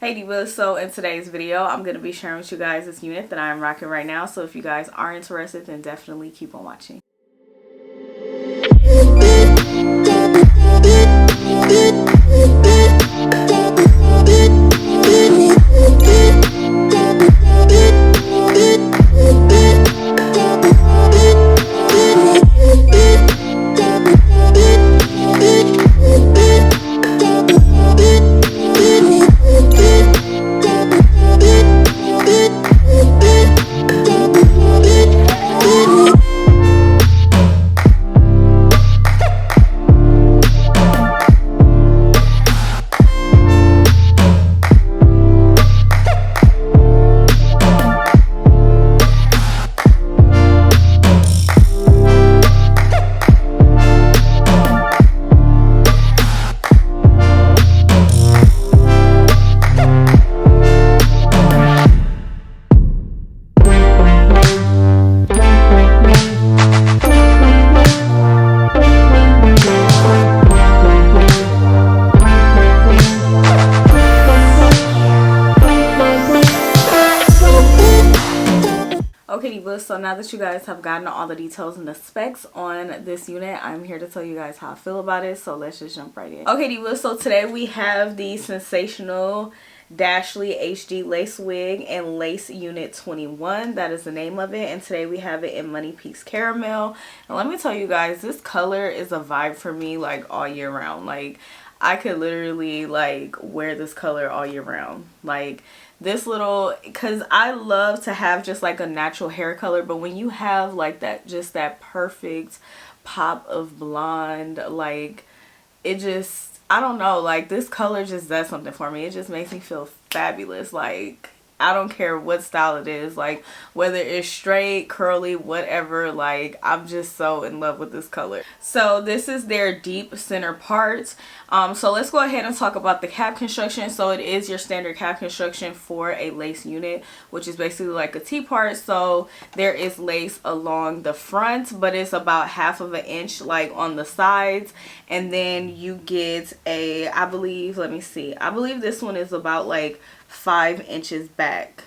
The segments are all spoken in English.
Hey Divas, so in today's video I'm going to be sharing with you guys this unit that I'm rocking right now. So if you guys are interested, then definitely keep on watching. Okay Divas, so now that you guys have gotten all the details and the specs on this unit, I'm here to tell you guys how I feel about it, so let's just jump right in. Okay Divas, so today we have the Sensational Dashly HD Lace Wig and Lace Unit 21. That is the name of it, and today we have it in Money Peaks Caramel. And let me tell you guys, this color is a vibe for me like all year round. Like I could literally like wear this color all year round. Like this little, because I love to have just like a natural hair color, but when you have like that, just that perfect pop of blonde, like it just, I don't know, like this color just does something for me. It just makes me feel fabulous. Like I don't care what style it is, like whether it's straight, curly, whatever, like I'm just so in love with this color. So this is their deep center part. So let's go ahead and talk about the cap construction. So it is your standard cap construction for a lace unit, which is basically like a T-part. So there is lace along the front, but it's about 1/2 inch like on the sides, and then you get a, I believe, let me see, I believe this one is about like 5 inches back.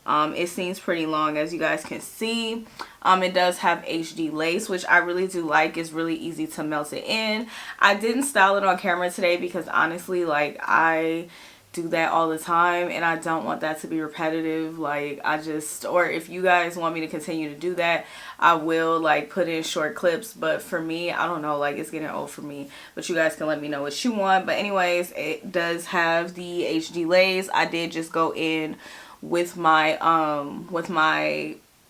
It seems pretty long, as you guys can see. It does have HD lace, which I really do like. It's really easy to melt it in. I didn't style it on camera today because honestly, like I do that all the time and I don't want that to be repetitive. Like I just, or if you guys want me to continue to do that, I will like put in short clips, but for me, I don't know, like it's getting old for me. But you guys can let me know what you want. But anyways, it does have the HD lace. I did just go in with my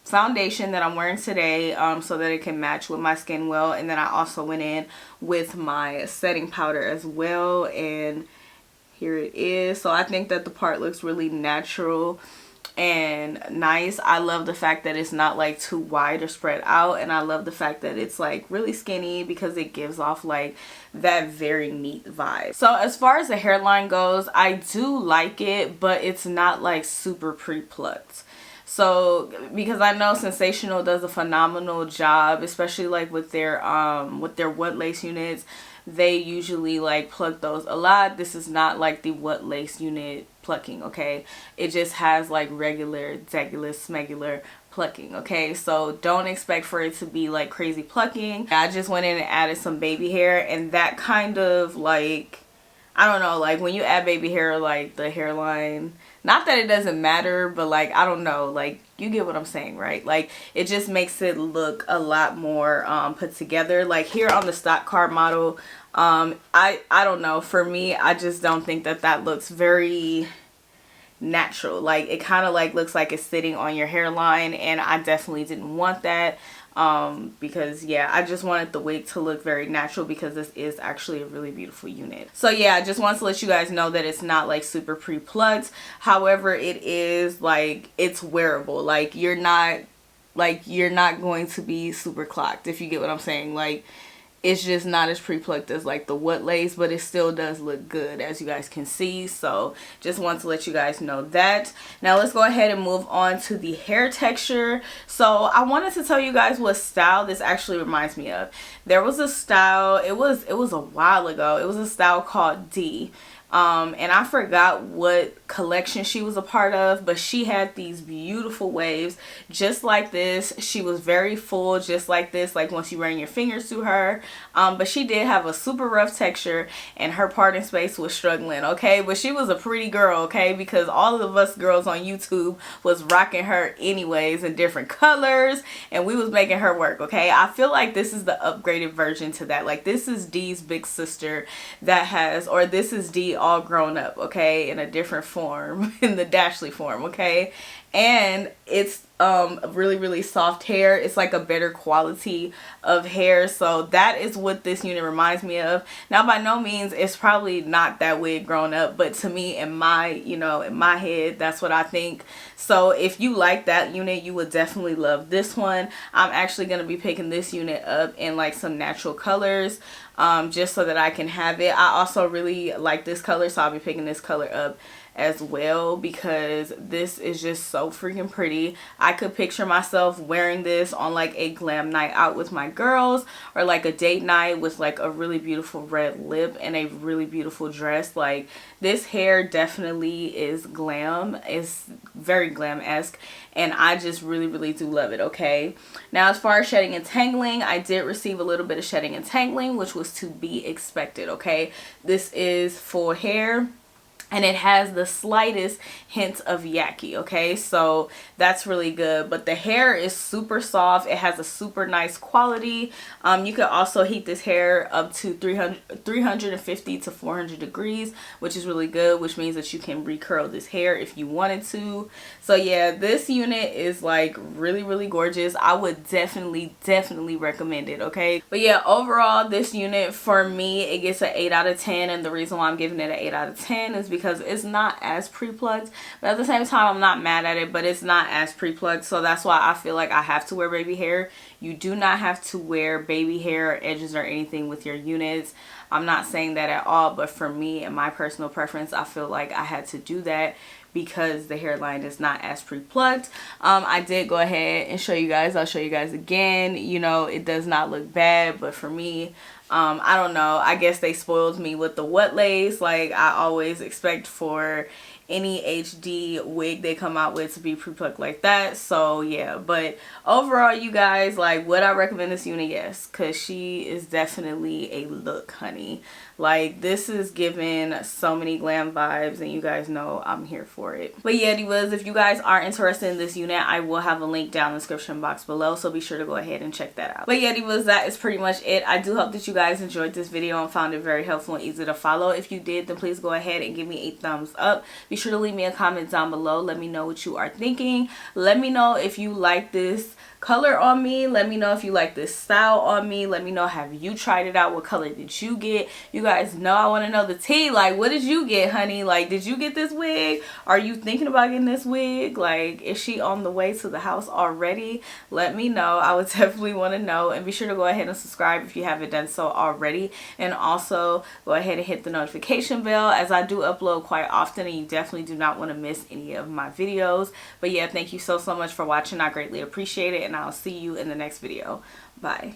foundation that I'm wearing today, so that it can match with my skin well, and then I also went in with my setting powder as well, and here it is. So I think that the part looks really natural and nice. I love the fact that it's not like too wide or spread out, and I love the fact that it's like really skinny because it gives off like that very neat vibe. So as far as the hairline goes, I do like it, but it's not like super pre-plucked. So because I know Sensational does a phenomenal job, especially like with their what lace units, they usually like pluck those a lot. This is not like the what lace unit plucking, okay? It just has like regular degular smegular plucking, okay? So don't expect for it to be like crazy plucking. I just went in and added some baby hair, and that kind of like, I don't know, like when you add baby hair, like the hairline, not that it doesn't matter, but like I don't know, like you get what I'm saying, right? Like it just makes it look a lot more put together. Like here on the stock car model, I don't know, for me, I just don't think that that looks very natural. Like it kind of like looks like it's sitting on your hairline, and I definitely didn't want that. Because yeah, I just wanted the wig to look very natural, because this is actually a really beautiful unit. So yeah, I just wanted to let you guys know that it's not like super pre-plucked. However, it is like, it's wearable. Like you're not going to be super clocked, if you get what I'm saying. Like it's just not as pre-plucked as like the what lace, but it still does look good, as you guys can see. So just want to let you guys know that. Now let's go ahead and move on to the hair texture. So I wanted to tell you guys what style this actually reminds me of. There was a style, it was a while ago, it was a style called D. And I forgot what collection she was a part of, but she had these beautiful waves just like this. She was very full just like this, like once you ran your fingers through her. But she did have a super rough texture and her parting space was struggling, okay? But she was a pretty girl, okay? Because all of us girls on YouTube was rocking her anyways in different colors and we was making her work, okay? I feel like this is the upgraded version to that. Like this is D's big sister that has, or this is D all grown up, okay, in a different form, in the Dashley form, okay? And it's really soft hair. It's like a better quality of hair, so that is what this unit reminds me of. Now by no means it's probably not that wig grown up, but to me, in my, you know, in my head, that's what I think. So if you like that unit, you would definitely love this one. I'm actually going to be picking this unit up in like some natural colors, just so that I can have it. I also really like this color, so I'll be picking this color up as well because this is just so freaking pretty. I could picture myself wearing this on like a glam night out with my girls, or like a date night with like a really beautiful red lip and a really beautiful dress. Like this hair definitely is glam. It's very glam-esque and I just really do love it, okay? Now as far as shedding and tangling, I did receive a little bit of shedding and tangling, which was to be expected, okay? This is full hair and it has the slightest hint of yucky, okay? So that's really good. But the hair is super soft. It has a super nice quality. You could also heat this hair up to 350 to 400 degrees, which is really good, which means that you can recurl this hair if you wanted to. So yeah, this unit is like really gorgeous. I would definitely recommend it, okay? But yeah, overall this unit for me, it gets an 8 out of 10, and the reason why I'm giving it an 8 out of 10 is because it's not as pre-plucked, but at the same time I'm not mad at it, but it's not as pre-plucked, so that's why I feel like I have to wear baby hair. You do not have to wear baby hair or edges or anything with your units. I'm not saying that at all, but for me and my personal preference, I feel like I had to do that because the hairline is not as pre-plucked. I did go ahead and show you guys. I'll show you guys again. You know, it does not look bad, but for me, I don't know, I guess they spoiled me with the wet lace. Like I always expect for any HD wig they come out with to be pre-plucked like that. So yeah, but overall you guys, like, would I recommend this unit? Yes, because she is definitely a look, honey. Like this is giving so many glam vibes and you guys know I'm here for it. But yeah, divas, if you guys are interested in this unit, I will have a link down in the description box below, so be sure to go ahead and check that out. But yeah, divas, that is pretty much it. I do hope that you guys enjoyed this video and found it very helpful and easy to follow. If you did, then please go ahead and give me a thumbs up. Be sure to leave me a comment down below. Let me know what you are thinking. Let me know if you like this color on me. Let me know if you like this style on me. Let me know, have you tried it out? What color did you get? You guys know I want to know the tea. Like, what did you get, honey? Like, did you get this wig? Are you thinking about getting this wig? Like, is she on the way to the house already? Let me know. I would definitely want to know. And be sure to go ahead and subscribe if you haven't done so already, and also go ahead and hit the notification bell, as I do upload quite often and you definitely do not want to miss any of my videos. But yeah, thank you so much for watching. I greatly appreciate it, and I'll see you in the next video. Bye.